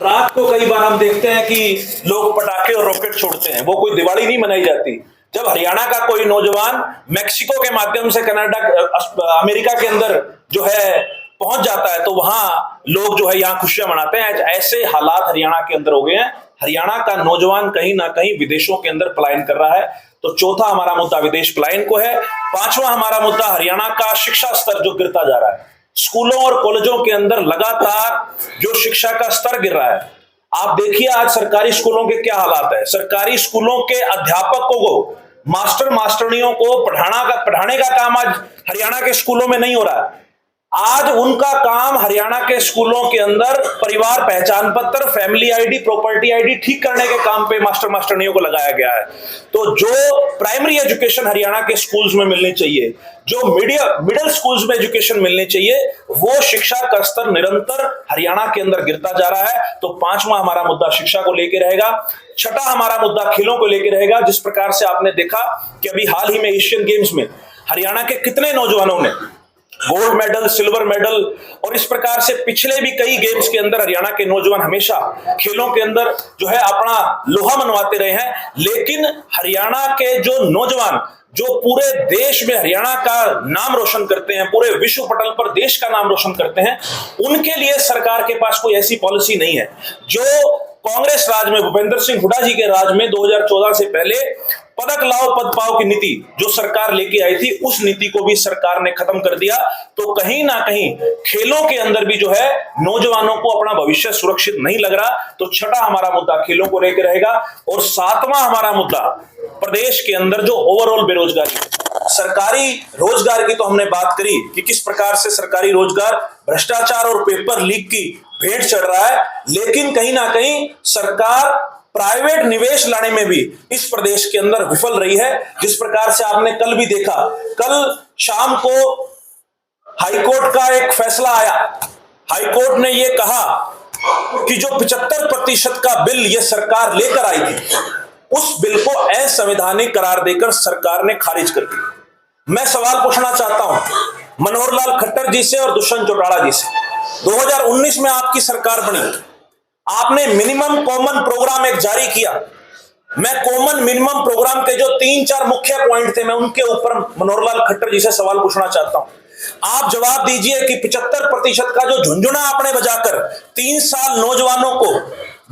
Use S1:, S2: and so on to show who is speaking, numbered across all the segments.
S1: रात को कई बार हम देखते हैं कि लोग पटाखे और रॉकेट छोड़ते हैं, वो कोई दिवाली नहीं मनाई जाती। जब हरियाणा का कोई नौजवान मैक्सिको के माध्यम से कनाडा, अमेरिका के अंदर जो है पहुंच जाता है तो वहां लोग जो है यहाँ खुशियां मनाते हैं। ऐसे हालात हरियाणा के अंदर हो गए हैं। हरियाणा का नौजवान कहीं ना कहीं विदेशों के अंदर पलायन कर रहा है। तो चौथा हमारा मुद्दा विदेश पलायन को है। पांचवा हमारा मुद्दा हरियाणा का शिक्षा स्तर जो गिरता जा रहा है। स्कूलों और कॉलेजों के अंदर लगातार जो शिक्षा का स्तर गिर रहा है। आप देखिए आज सरकारी स्कूलों के क्या हालात है। सरकारी स्कूलों के अध्यापकों को, मास्टरनियों को पढ़ाने का काम आज हरियाणा के स्कूलों में नहीं हो रहा है। आज उनका काम हरियाणा के स्कूलों के अंदर परिवार पहचान पत्र, फैमिली आईडी, प्रॉपर्टी आईडी ठीक करने के काम पे मास्टरनियों को लगाया गया है। तो जो प्राइमरी एजुकेशन हरियाणा के स्कूल्स में मिलनी चाहिए, जो मिडिल स्कूल्स में एजुकेशन मिलनी चाहिए, वो शिक्षा का स्तर निरंतर हरियाणा के अंदर गिरता जा रहा है। तो पांचवा हमारा मुद्दा शिक्षा को लेकर रहेगा। छठा हमारा मुद्दा खेलों को लेकर रहेगा। जिस प्रकार से आपने देखा कि अभी हाल ही में एशियन गेम्स में हरियाणा के कितने नौजवानों ने गोल्ड मेडल, सिल्वर मेडल, और इस प्रकार से पिछले भी कई गेम्स के अंदर हरियाणा के नौजवान हमेशा खेलों के अंदर जो है अपना लोहा मनवाते रहे हैं। लेकिन हरियाणा के जो नौजवान जो पूरे देश में हरियाणा का नाम रोशन करते हैं, पूरे विश्व पटल पर देश का नाम रोशन करते हैं, उनके लिए सरकार के पास कोई ऐसी पॉलिसी नहीं है। जो कांग्रेस राज में, भूपेंद्र सिंह हुड्डा जी के राज में 2014 से पहले पदक लाओ पद पाओ की नीति जो सरकार लेके आई थी, उस नीति को भी सरकार ने खत्म कर दिया। तो कहीं ना कहीं खेलों के अंदर भी जो है नौजवानों को अपना भविष्य सुरक्षित नहीं लग रहा। तो छठा हमारा मुद्दा खेलों को लेकर रहेगा। और सातवां हमारा मुद्दा प्रदेश के अंदर जो ओवरऑल बेरोजगारी, सरकारी रोजगार की तो हमने बात करी कि किस प्रकार से सरकारी रोजगार भ्रष्टाचार और पेपर लीक की भेंट चढ़ रहा है। लेकिन कहीं ना कहीं सरकार प्राइवेट निवेश लाने में भी इस प्रदेश के अंदर विफल रही है। जिस प्रकार से आपने कल भी देखा, कल शाम को हाईकोर्ट का एक फैसला आया। हाईकोर्ट ने यह कहा कि जो 75% का बिल यह सरकार लेकर आई थी, उस बिल को असंवैधानिक करार देकर सरकार ने खारिज कर दिया। मैं सवाल पूछना चाहता हूं मनोहर लाल खट्टर जी से और दुष्यंत चौटाला जी से। 2019 में आपकी सरकार बनी, आपने मिनिमम कॉमन प्रोग्राम एक जारी किया। मैं कॉमन मिनिमम प्रोग्राम के जो 3-4 मुख्य पॉइंट थे, मैं उनके ऊपर मनोहर लाल खट्टर जी से सवाल पूछना चाहता हूं। आप जवाब दीजिए कि 75% का जो झुंझुना आपने बजाकर 3 साल नौजवानों को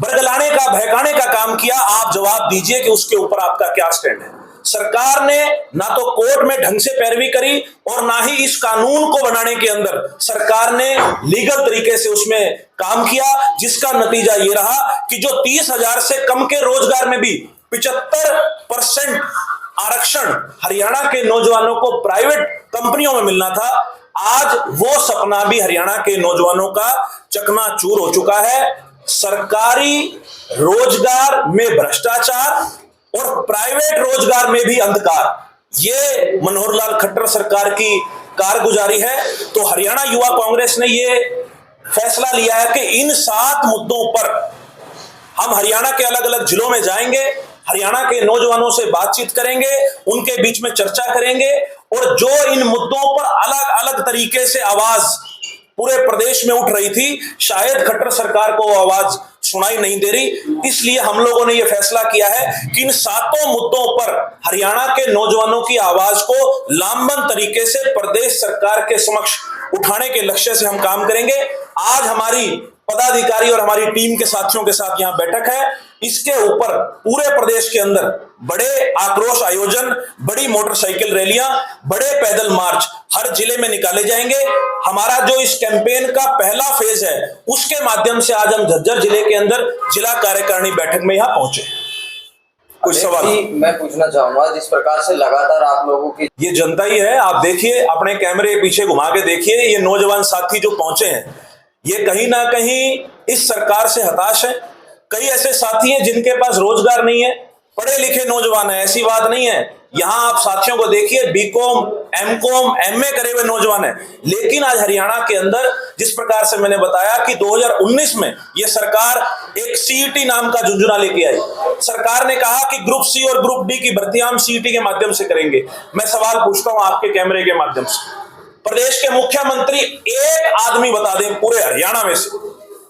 S1: बरगलाने का, बहकाने का काम किया, आप जवाब दीजिए कि उसके ऊपर आपका क्या स्टैंड है। सरकार ने ना तो कोर्ट में ढंग से पैरवी करी और ना ही इस कानून को बनाने के अंदर सरकार ने लीगल तरीके से उसमें काम किया, जिसका नतीजा ये रहा कि जो 30,000 से कम के रोजगार में भी 75% आरक्षण हरियाणा के नौजवानों को प्राइवेट कंपनियों में मिलना था, आज वो सपना भी हरियाणा के नौजवानों का चकनाचूर हो चुका है। सरकारी रोजगार में भ्रष्टाचार और प्राइवेट रोजगार में भी अंधकार, ये मनोहर लाल खट्टर सरकार की कारगुजारी है। तो हरियाणा युवा कांग्रेस ने ये फैसला लिया है कि इन 7 मुद्दों पर हम हरियाणा के अलग अलग जिलों में जाएंगे, हरियाणा के नौजवानों से बातचीत करेंगे, उनके बीच में चर्चा करेंगे, और जो इन मुद्दों पर अलग अलग तरीके से आवाज पूरे प्रदेश में उठ रही थी, शायद खट्टर सरकार को वो आवाज सुनाई नहीं दे रही। इसलिए हम लोगों ने यह फैसला किया है कि इन 7 मुद्दों पर हरियाणा के नौजवानों की आवाज को लामबंद तरीके से प्रदेश सरकार के समक्ष उठाने के लक्ष्य से हम काम करेंगे। आज हमारी पदाधिकारी और हमारी टीम के साथियों के साथ यहां बैठक है। इसके ऊपर पूरे प्रदेश के अंदर बड़े आक्रोश आयोजन, बड़ी मोटरसाइकिल रैलियां, बड़े पैदल मार्च हर जिले में निकाले जाएंगे। हमारा जो इस कैंपेन का पहला फेज है, उसके माध्यम से आज हम झज्जर जिले के अंदर जिला कार्यकारिणी बैठक में यहां पहुंचे। कुछ सवाल
S2: मैं पूछना चाहूंगा, जिस प्रकार से लगातार आप लोगों की
S1: ये जनता ही है, आप देखिए, अपने कैमरे के पीछे घुमा के देखिए, ये नौजवान साथी जो पहुंचे हैं, ये कहीं ना कहीं इस सरकार से हताश है। कई ऐसे साथी हैं जिनके पास रोजगार नहीं है, पढ़े लिखे नौजवान है, ऐसी बात नहीं है। यहां आप साथियों को देखिए, बीकॉम, एमकॉम, एमए करे हुए नौजवान है। लेकिन आज हरियाणा के अंदर जिस प्रकार से मैंने बताया कि 2019 में यह सरकार एक सीईटी नाम का झुंझुना लेके आई। सरकार ने कहा कि ग्रुप सी और ग्रुप डी की भर्ती हम सीईटी के माध्यम से करेंगे। मैं सवाल पूछता हूं आपके कैमरे के माध्यम से, प्रदेश के मुख्यमंत्री एक आदमी बता दें पूरे हरियाणा में से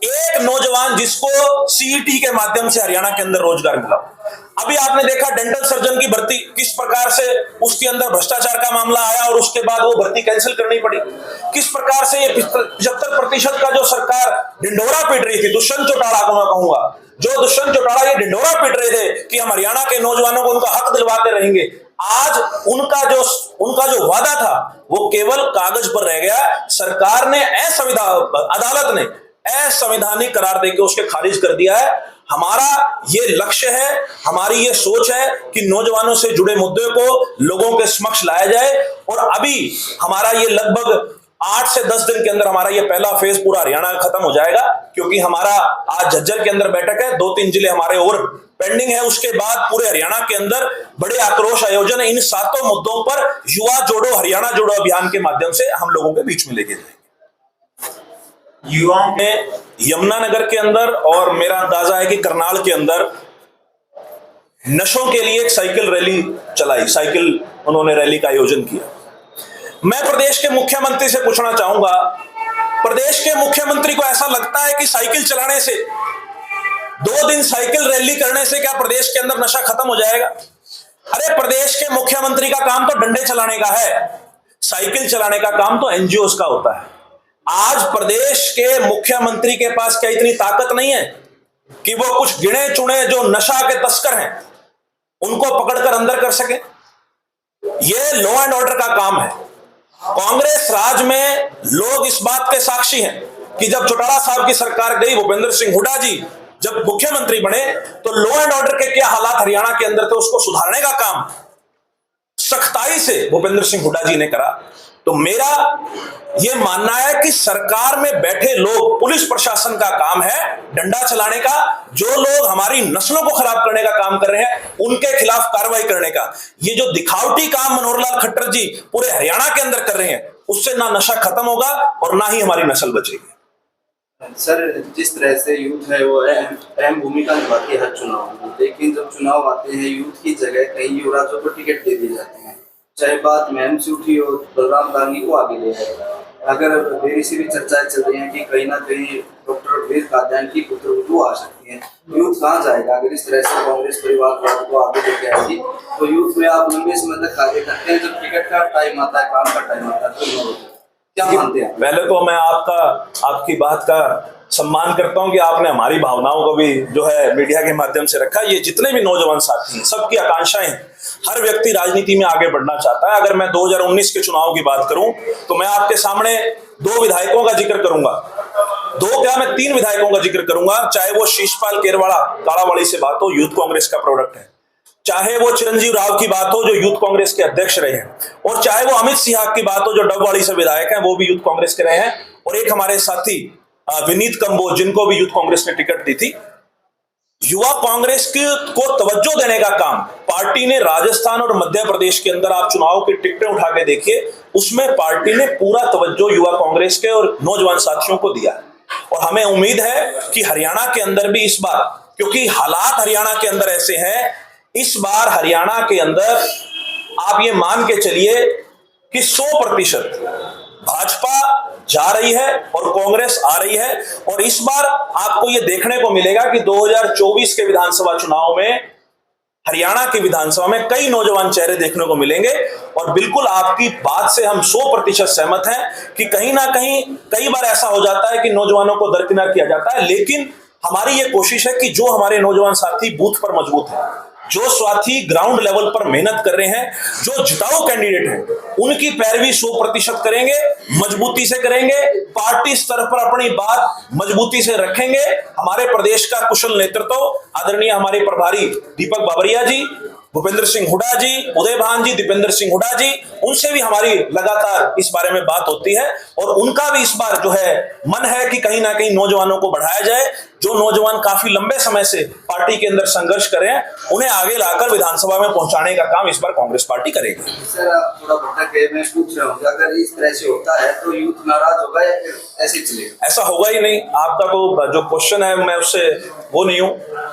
S1: एक नौजवान जिसको सीईटी के माध्यम से हरियाणा के अंदर रोजगार मिला। अभी आपने देखा डेंटल सर्जन की भर्ती किस प्रकार से उसके अंदर भ्रष्टाचार का मामला आया और उसके बाद वो भर्ती कैंसिल करनी पड़ी। किस प्रकार से ये 75% का जो सरकार ढिंढोरा पीट रही थी, दुष्यंत चौटाला को मैं कहूंगा, जो दुष्यंत चौटाला ये ढिंढोरा पीट रहे थे कि हम हरियाणा के नौजवानों को उनका हक दिलवाते रहेंगे, आज उनका जो वादा था वो केवल कागज पर रह गया। सरकार ने अदालत ने असंवैधानिक करार देकर उसके खारिज कर दिया है। हमारा ये लक्ष्य है, हमारी ये सोच है कि नौजवानों से जुड़े मुद्दे को लोगों के समक्ष लाया जाए। और अभी हमारा ये लगभग 8 से 10 दिन के अंदर हमारा ये पहला फेज पूरा हरियाणा खत्म हो जाएगा, क्योंकि हमारा आज झज्जर के अंदर बैठक है, 2-3 जिले हमारे और पेंडिंग है। उसके बाद पूरे हरियाणा के अंदर बड़े आक्रोश आयोजन इन 7 मुद्दों पर युवा जोड़ो हरियाणा जोड़ो अभियान के माध्यम से हम लोगों के बीच में लेके जाएंगे। युवाओं में यमुनानगर के अंदर और मेरा अंदाजा है कि करनाल के अंदर नशों के लिए एक साइकिल रैली चलाई, उन्होंने रैली का आयोजन किया। मैं प्रदेश के मुख्यमंत्री से पूछना चाहूंगा, प्रदेश के मुख्यमंत्री को ऐसा लगता है कि साइकिल चलाने से, 2 दिन साइकिल रैली करने से क्या प्रदेश के अंदर नशा खत्म हो जाएगा? अरे प्रदेश के मुख्यमंत्री का काम तो डंडे चलाने का है, साइकिल चलाने का काम तो एनजीओस का होता है। आज प्रदेश के मुख्यमंत्री के पास क्या इतनी ताकत नहीं है कि वो कुछ गिने चुने जो नशा के तस्कर हैं उनको पकड़कर अंदर कर सके? ये लॉ एंड ऑर्डर का काम है। कांग्रेस राज में लोग इस बात के साक्षी हैं कि जब चौटाला साहब की सरकार गई, भूपेंद्र सिंह हुड्डा जी जब मुख्यमंत्री बने, तो लॉ एंड ऑर्डर के क्या हालात हरियाणा के अंदर थे उसको सुधारने का काम सख्ताई से भूपेंद्र सिंह हुड्डा जी ने करा। तो मेरा यह मानना है कि सरकार में बैठे लोग, पुलिस प्रशासन का काम है डंडा चलाने का। जो लोग हमारी नस्लों को खराब करने का काम कर रहे हैं उनके खिलाफ कार्रवाई करने का। ये जो दिखावटी काम मनोहर लाल खट्टर जी पूरे हरियाणा के अंदर कर रहे हैं, उससे ना नशा खत्म होगा और ना ही हमारी नस्ल बचेगी।
S3: सर, जिस तरह से यूथ है वो अहम भूमिका निभाती है हर चुनाव में, लेकिन जब चुनाव आते हैं यूथ की जगह कई युवराजों को टिकट दे दिए जाते हैं। चाहे बात मैम से उठी हो, बलराम गांधी को आगे ले आए। अगर देरी से भी चर्चाएं चल रही हैं कि कहीं ना कहीं डॉक्टर वेद कात्यायन की पुत्रवधू आ सकती है, यूथ कहाँ जाएगा? अगर इस तरह से कांग्रेस परिवार को आगे लेके आएगी तो यूथ में आप लंबे समय तक कार्य करते हैं, जब टिकट का टाइम आता है, काम का टाइम आता है, तो क्या मानते हैं?
S1: पहले तो मैं आपकी बात का सम्मान करता हूं कि आपने हमारी भावनाओं को भी जो है मीडिया के माध्यम से रखा। ये जितने भी नौजवान साथी हैं, सबकी आकांक्षाएं हैं, हर व्यक्ति राजनीति में आगे बढ़ना चाहता है। अगर मैं 2019 के चुनाव की बात करूं तो मैं आपके सामने 2 विधायकों का जिक्र करूंगा, 3 विधायकों का जिक्र करूंगा। चाहे वो शीशपाल केरवाड़ा कालावाड़ी से बात हो, यूथ कांग्रेस का प्रोडक्ट है, चाहे वो चिरंजीव राव की बात हो जो यूथ कांग्रेस के अध्यक्ष रहे हैं, और चाहे वो अमित सिंह की बात हो जो डबवाड़ी से विधायक हैं, वो भी यूथ कांग्रेस के रहे हैं, और एक हमारे साथी विनीत कंबोज जिनको भी यूथ कांग्रेस ने टिकट दी थी। युवा कांग्रेस को तवज्जो देने का काम पार्टी ने राजस्थान और मध्य प्रदेश के अंदर, आप चुनाव की टिकटें उठा के देखिए, उसमें पार्टी ने पूरा तवज्जो युवा कांग्रेस के और नौजवान साथियों को दिया। और हमें उम्मीद है कि हरियाणा के अंदर भी इस बार, क्योंकि हालात हरियाणा के अंदर ऐसे हैं, इस बार हरियाणा के अंदर आप ये मान के चलिए कि 100% भाजपा जा रही है और कांग्रेस आ रही है। और इस बार आपको यह देखने को मिलेगा कि 2024 के विधानसभा चुनाव में हरियाणा की विधानसभा में कई नौजवान चेहरे देखने को मिलेंगे। और बिल्कुल आपकी बात से हम 100% सहमत हैं कि कहीं ना कहीं कई बार ऐसा हो जाता है कि नौजवानों को दरकिनार किया जाता है, लेकिन हमारी ये कोशिश है कि जो हमारे नौजवान साथी बूथ पर मजबूत हैं, जो साथी ग्राउंड लेवल पर मेहनत कर रहे हैं, जो जिताऊ कैंडिडेट हैं, उनकी पैरवी 100% करेंगे, मजबूती से करेंगे, पार्टी स्तर पर अपनी बात मजबूती से रखेंगे। हमारे प्रदेश का कुशल नेतृत्व आदरणीय हमारे प्रभारी दीपक बाबरिया जी, भूपेंद्र सिंह हुड्डा जी, उदय भान जी, दीपेंद्र सिंह हुड्डा जी, उनसे भी हमारी लगातार इस बारे में बात होती है। और उनका भी इस बार जो है मन है कि कहीं ना कहीं नौजवानों को बढ़ाया जाए। जो नौजवान काफी लंबे समय से पार्टी के अंदर संघर्ष कर रहे हैं, उन्हें आगे लाकर विधानसभा में पहुंचाने का काम इस बार कांग्रेस पार्टी करेगी।
S3: सर, आप थोड़ा भटक गए, मैं पूछ रहा हूँ, अगर इस तरह से होता है तो यूथ नाराज होगा या फिर ऐसे चलेगा?
S1: ऐसा होगा ही नहीं। आपका तो जो क्वेश्चन है मैं उससे वो नहीं हूँ।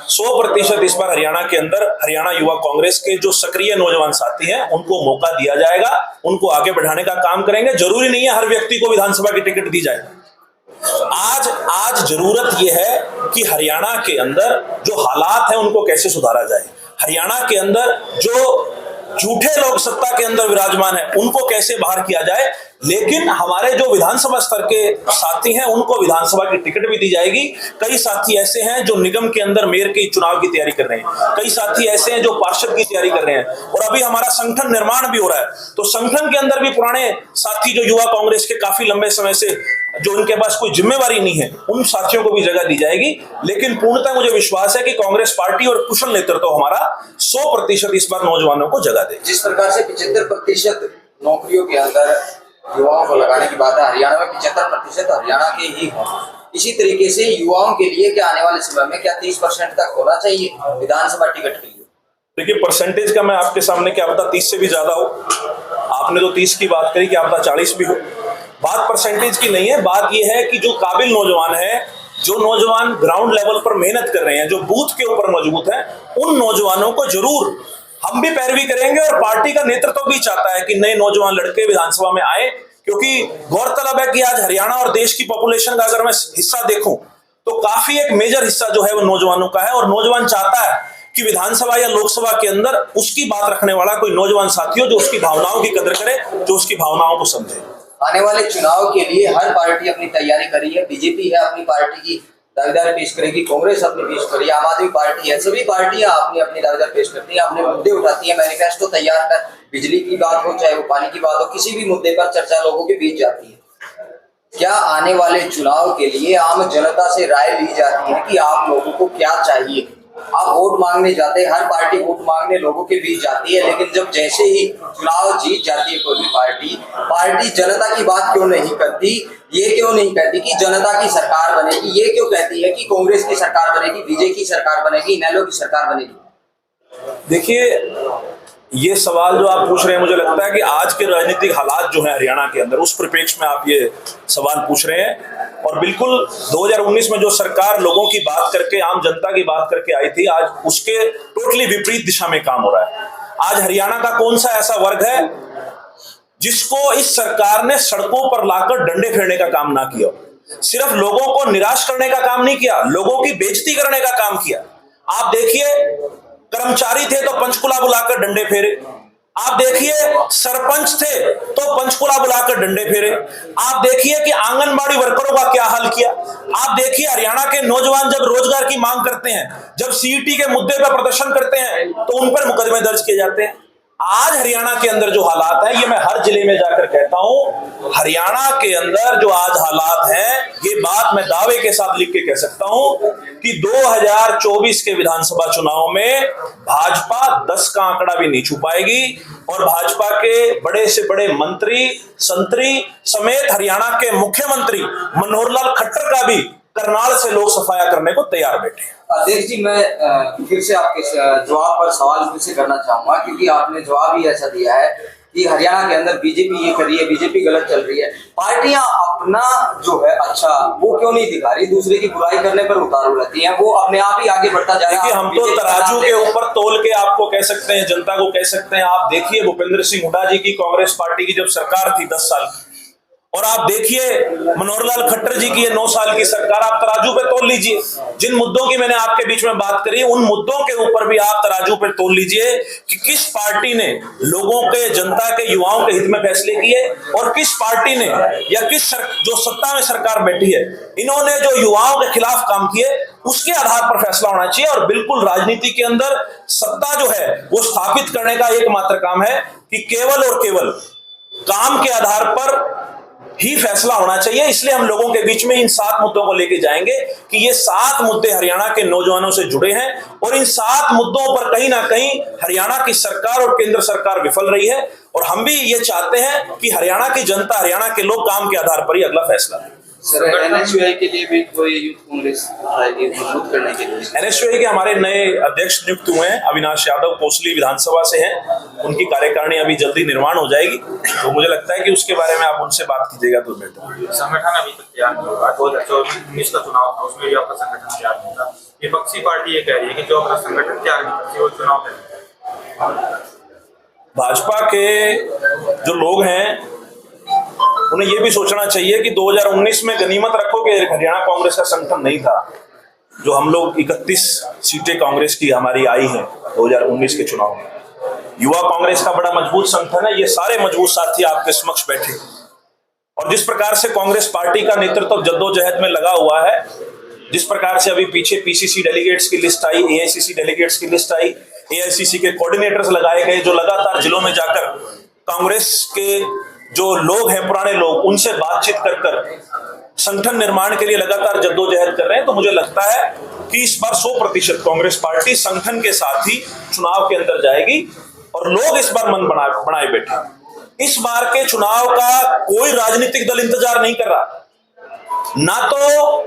S1: 100% इस बार हरियाणा के अंदर हरियाणा युवा कांग्रेस के जो सक्रिय नौजवान साथी हैं उनको मौका दिया जाएगा, उनको आगे बढ़ाने का काम करेंगे। जरूरी नहीं है हर व्यक्ति को विधानसभा की टिकट दी जाए, आज जरूरत यह है कि हरियाणा के अंदर जो हालात हैं उनको कैसे सुधारा जाए। हरियाणा के अंदर जो झूठे लोग सत्ता के अंदर विराजमान हैं उनको कैसे बाहर किया जाए। लेकिन हमारे जो विधानसभा स्तर के साथी हैं उनको विधानसभा की टिकट भी दी जाएगी। कई साथी ऐसे हैं जो निगम के अंदर मेयर के चुनाव की तैयारी कर रहे हैं, कई साथी ऐसे हैं जो पार्षद की तैयारी कर रहे हैं, और अभी हमारा संगठन निर्माण भी हो रहा है। तो संगठन के अंदर भी पुराने साथी जो युवा कांग्रेस के काफी लंबे समय से जो उनके पास कोई जिम्मेवारी नहीं है, उन साथियों को भी जगह दी जाएगी। लेकिन पूर्णतः मुझे विश्वास है कि कांग्रेस पार्टी और कुशल नेतृत्व हमारा 100% इस बार नौजवानों को जगह दे।
S2: जिस प्रकार से 75% नौकरियों के अंदर युवाओं को लगाने की बात है, हरियाणा में 75% हरियाणा के ही हों। इसी तरीके से युवाओं के लिए क्या आने वाले समय में क्या 30% तक होना चाहिए विधानसभा टिकट के लिए?
S1: देखिए, परसेंटेज का मैं आपके सामने क्या पता 30 से भी ज्यादा हो। आपने तो 30 की बात करी, क्या पता 40 भी हो। बात परसेंटेज की नहीं है, बात यह है कि जो काबिल नौजवान है, जो नौजवान ग्राउंड लेवल पर मेहनत कर रहे हैं, जो बूथ के ऊपर मजबूत हैं, उन नौजवानों को जरूर हम भी पैरवी करेंगे। और पार्टी का नेतृत्व भी चाहता है कि नए नौजवान लड़के विधानसभा में आए, क्योंकि गौरतलब है कि आज हरियाणा और देश की पॉपुलेशन का अगर मैं हिस्सा देखूं तो काफी एक मेजर हिस्सा जो है वो नौजवानों का है। और नौजवान चाहता है कि विधानसभा या लोकसभा के अंदर उसकी बात रखने वाला कोई नौजवान साथी हो जो उसकी भावनाओं की कदर करे, जो उसकी भावनाओं को समझे।
S2: आने वाले चुनाव के लिए हर पार्टी अपनी तैयारी कर रही है। बीजेपी है अपनी पार्टी की दावेदार पेश करेगी, कांग्रेस अपनी पेश करेगी, आम आदमी पार्टी है, सभी पार्टियां अपनी अपनी दावेदार पेश करती हैं, अपने मुद्दे उठाती है, मैनिफेस्टो तैयार कर, बिजली की बात हो चाहे वो पानी की बात हो, किसी भी मुद्दे पर चर्चा लोगों के बीच जाती है। क्या आने वाले चुनाव के लिए आम जनता से राय ली जाती है कि आप लोगों को क्या चाहिए? आप वोट मांगने जाते हैं, हर पार्टी वोट मांगने लोगों के बीच जाती है, लेकिन जब जैसे ही चुनाव जीत जाती है कोई भी पार्टी जनता की बात क्यों नहीं करती? ये क्यों नहीं कहती कि जनता की सरकार बनेगी? ये क्यों कहती है कि कांग्रेस की सरकार बनेगी, बीजेपी की सरकार बनेगी, इनेलो की सरकार बनेगी?
S1: देखिए, ये सवाल जो आप पूछ रहे हैं, मुझे लगता है कि आज के राजनीतिक हालात जो है हरियाणा के अंदर, उस परिप्रेक्ष्य में आप ये सवाल पूछ रहे हैं। और बिल्कुल 2019 में जो सरकार लोगों की बात करके, आम जनता की बात करके आई थी, आज उसके टोटली विपरीत दिशा में काम हो रहा है। आज हरियाणा का कौन सा ऐसा वर्ग है जिसको इस सरकार ने सड़कों पर लाकर डंडे फेरने का काम ना किया? सिर्फ लोगों को निराश करने का काम नहीं किया, लोगों की बेइज्जती करने का काम किया। आप देखिए, कर्मचारी थे तो पंचकुला बुलाकर डंडे फेरे। आप देखिए, सरपंच थे तो पंचकुला बुलाकर डंडे फेरे। आप देखिए कि आंगनबाड़ी वर्करों का क्या हाल किया। आप देखिए, हरियाणा के नौजवान जब रोजगार की मांग करते हैं, जब सीईटी के मुद्दे पर प्रदर्शन करते हैं, तो उन पर मुकदमे दर्ज किए जाते हैं। आज हरियाणा के अंदर जो हालात है, ये मैं हर जिले में जाकर कहता हूं, हरियाणा के अंदर जो आज हालात हैं, ये बात मैं दावे के साथ लिख के कह सकता हूं कि 2024 के विधानसभा चुनाव में भाजपा 10 का आंकड़ा भी नहीं छू पाएगी। और भाजपा के बड़े से बड़े मंत्री संतरी समेत हरियाणा के मुख्यमंत्री मनोहर लाल खट्टर का भी करनाल से लोग सफाया करने को तैयार बैठे हैं।
S2: अध्यक्ष जी, मैं फिर से आपके जवाब पर सवाल फिर से करना चाहूंगा, क्योंकि आपने जवाब ही ऐसा दिया है कि हरियाणा के अंदर बीजेपी ये कर रही है, बीजेपी गलत चल रही है। पार्टियां अपना जो है अच्छा वो क्यों नहीं दिखा रही, दूसरे की बुराई करने पर उतारू रहती हैं, वो अपने आप ही आगे बढ़ता जा रहा है।
S1: देखिए, हम तो तराजू के ऊपर तोल के आपको कह सकते हैं, जनता को कह सकते हैं। आप देखिए, भूपेंद्र सिंह हुड्डा जी की कांग्रेस पार्टी की जब सरकार थी 10 साल की, और आप देखिए मनोहर लाल खट्टर जी की ये 9 साल की सरकार, आप तराजू पे तोल लीजिए। जिन मुद्दों की मैंने आपके बीच में बात करी, उन मुद्दों के ऊपर भी आप तराजू पे तोल लीजिए कि किस पार्टी ने लोगों के, जनता के, युवाओं के हित में फैसले किए, और किस पार्टी ने या जो सत्ता में सरकार बैठी है, इन्होंने जो युवाओं के खिलाफ काम किए, उसके आधार पर फैसला होना चाहिए। और बिल्कुल राजनीति के अंदर सत्ता जो है वो स्थापित करने का एकमात्र काम है कि केवल और केवल काम के आधार पर ही फैसला होना चाहिए। इसलिए हम लोगों के बीच में इन 7 मुद्दों को लेके जाएंगे कि ये 7 मुद्दे हरियाणा के नौजवानों से जुड़े हैं, और इन 7 मुद्दों पर कहीं ना कहीं हरियाणा की सरकार और केंद्र सरकार विफल रही है। और हम भी ये चाहते हैं कि हरियाणा की जनता, हरियाणा के लोग काम के आधार पर ही अगला फैसला लें।
S3: सर, एनएसयूआई के लिए भी कोई यूथ कांग्रेस आएगी मजबूत करने के लिए?
S1: एनएसयूआई के हमारे नए अध्यक्ष नियुक्त हुए हैं, अविनाश यादव कोसली विधानसभा से हैं। उनकी कार्यकारिणी अभी जल्दी निर्माण हो जाएगी, तो मुझे लगता है कि उसके बारे में आप उनसे बात कीजिएगा तो बेहतर।
S4: संगठन अभी तक तैयार नहीं होगा। 2019 का चुनाव था, उसमें भी आपका संगठन तैयार नहीं था। विपक्षी पार्टी ये कह रही है कि जो अपना संगठन तैयार नहीं करती वो चुनाव करेगी।
S1: भाजपा के जो लोग हैं उन्हें यह भी सोचना चाहिए कि 2019 में गनीमत रखो कि हरियाणा कांग्रेस का संगठन नहीं था। जो हम लोग 31 सीटें कांग्रेस की हमारी आई हैं 2019 के चुनाव में, युवा कांग्रेस का बड़ा मजबूत संगठन है। ये सारे मजबूत साथी आपके समक्ष बैठे, और जिस प्रकार से कांग्रेस पार्टी का नेतृत्व जद्दोजहद में लगा हुआ है, जिस प्रकार से अभी पीछे पीसीसी डेलीगेट्स की लिस्ट आई, एआईसीसी डेलीगेट्स की लिस्ट आई, एआईसीसी के कोऑर्डिनेटर्स लगाए गए जो लगातार जिलों में जाकर कांग्रेस के जो लोग हैं, पुराने लोग, उनसे बातचीत कर संगठन निर्माण के लिए लगातार जद्दोजहद कर रहे हैं। तो मुझे लगता है कि इस बार 100% कांग्रेस पार्टी संगठन के साथ ही चुनाव के अंदर जाएगी, और लोग इस बार मन बनाए बैठे। इस बार के चुनाव का कोई राजनीतिक दल इंतजार नहीं कर रहा, ना तो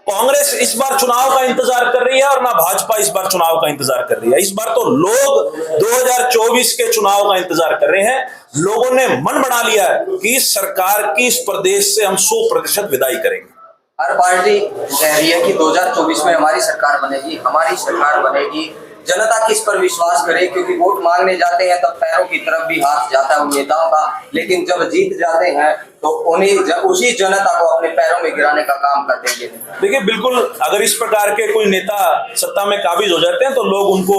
S1: कांग्रेस इस बार चुनाव का इंतजार कर रही है और ना भाजपा इस बार चुनाव का इंतजार कर रही है। इस बार तो लोग 2024 के चुनाव का इंतजार कर रहे हैं। लोगों ने मन बना लिया है कि इस सरकार की, इस प्रदेश से हम 100% विदाई करेंगे।
S2: हर पार्टी कह रही है कि 2024 में हमारी सरकार बनेगी, हमारी सरकार बनेगी। जनता किस पर विश्वास करे, क्योंकि वोट मांगने जाते हैं तब पैरों की तरफ भी हाथ जाता है उन नेताओं का, लेकिन जब जीत जाते हैं तो उन्हीं उसी जनता को अपने पैरों में गिराने का काम कर देंगे।
S1: देखिए, बिल्कुल अगर इस प्रकार के कोई नेता सत्ता में काबिज हो जाते हैं तो लोग उनको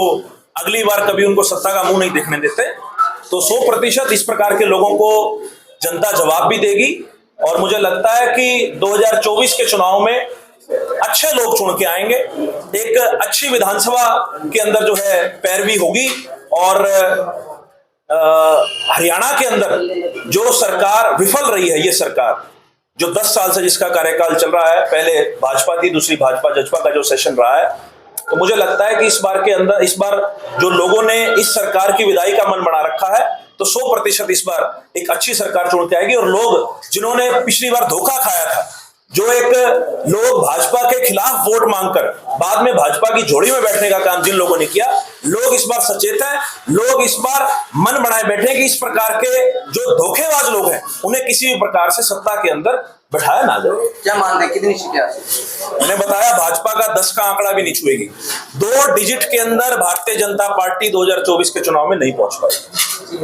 S1: अगली बार कभी उनको सत्ता का मुंह नहीं देखने देते। तो 100% इस प्रकार के लोगों को जनता जवाब भी देगी, और मुझे लगता है कि 2024 के चुनाव में अच्छे लोग चुन के आएंगे, एक अच्छी विधानसभा के अंदर जो है पैरवी होगी, और हरियाणा के अंदर जो सरकार विफल रही है, ये सरकार जो 10 साल से जिसका कार्यकाल चल रहा है, पहले भाजपा थी, दूसरी भाजपा जजपा का जो सेशन रहा है, तो मुझे लगता है कि इस बार जो लोगों ने इस सरकार की विदाई का मन बना रखा है, तो 100% इस बार एक अच्छी सरकार चुन के आएगी। और लोग जिन्होंने पिछली बार धोखा खाया था, जो एक लोग भाजपा के खिलाफ वोट मांगकर बाद में भाजपा की झोली में बैठने का काम जिन लोगों ने किया, लोग इस बार सचेत हैं। लोग इस बार मन बनाए बैठे हैं कि इस प्रकार के जो धोखेबाज लोग हैं उन्हें किसी भी प्रकार से सत्ता के अंदर बैठाया ना जाए।
S2: क्या मानते हैं कितनी सीटें?
S1: मैंने बताया भाजपा का 10 का आंकड़ा भी नहीं छुएगी। 2 डिजिट के अंदर भारतीय जनता पार्टी 2024 के चुनाव में नहीं पहुंच पाई।